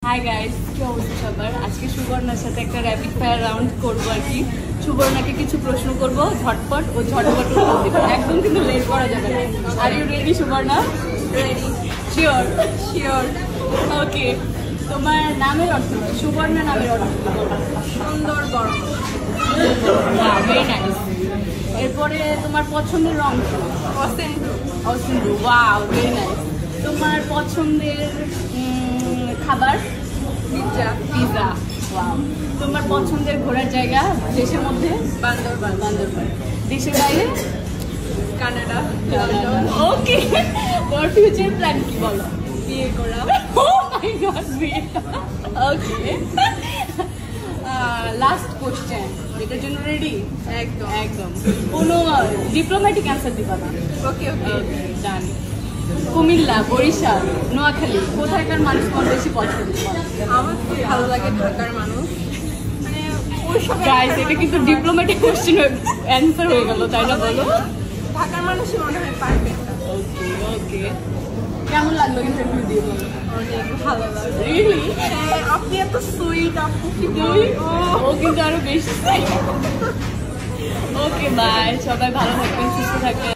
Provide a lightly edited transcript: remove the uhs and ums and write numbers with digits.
Hi guys, কি অবস্থা সবার? আজকে সুবর্ণার সাথে একটা র্যাপিড ফায়ার রাউন্ড করবো আর কি। সুবর্ণাকে কিছু প্রশ্ন করবো, ঝটপট ও ঝটপট উত্তর দিবে, একদম কিন্তু লেট করা যাবে না। Are you ready Subarna? Ready. Sure? Sure. Okay, তোমার নামের অর্থ কি? সুবর্ণা নামের অর্থ কি? সুন্দর বড়। Very nice. এরপরে তোমার পছন্দের রং কি? অসেন্ডু। অসেন্ডু, ওয়াও, ভেরি নাইস। তোমার পছন্দের খাবার? পিৎজা। Pizza, wow. তোমার পছন্দের ঘোরার জায়গা দেশের মধ্যে? বান্দরবান। বান্দরবান। দেশের বাইরে? কানাডা। ওকে, তোমার ফিউচার প্ল্যান কি বলো? বিয়ে করা। ও মাই গড, বিয়ে। ওকে, লাস্ট কোশ্চেন, এটার জন্য রেডি? একদম একদম। কোনো ডিপ্লোম্যাটিক অ্যান্সার দিবা না? ওকে ওকে, ডান। কুমিল্লা, বরিশাল, নোয়াখালী, কোথাকার মানুষ তোমার বেশি পছন্দ? আমার খুব ভালো লাগে ঢাকার মানুষ। মানে গাইস, এটা কিন্তু ডিপ্লোম্যাটিক কোশ্চেন অ্যান্সার হয়ে গেল, তাই না? বলো। ঢাকার মানুষই মনে হয় পারবে। ওকে ওকে, কেমন লাগলো ইন্টারভিউ দিয়ে? বলো। অনেক ভালো লাগলো। রিয়েলি? আপনি এত সুইট, আপু কিন্তু ও কিন্তু আরো বেশি। ওকে বাই, সবাই ভালো থাকবেন, সুস্থ থাকবেন।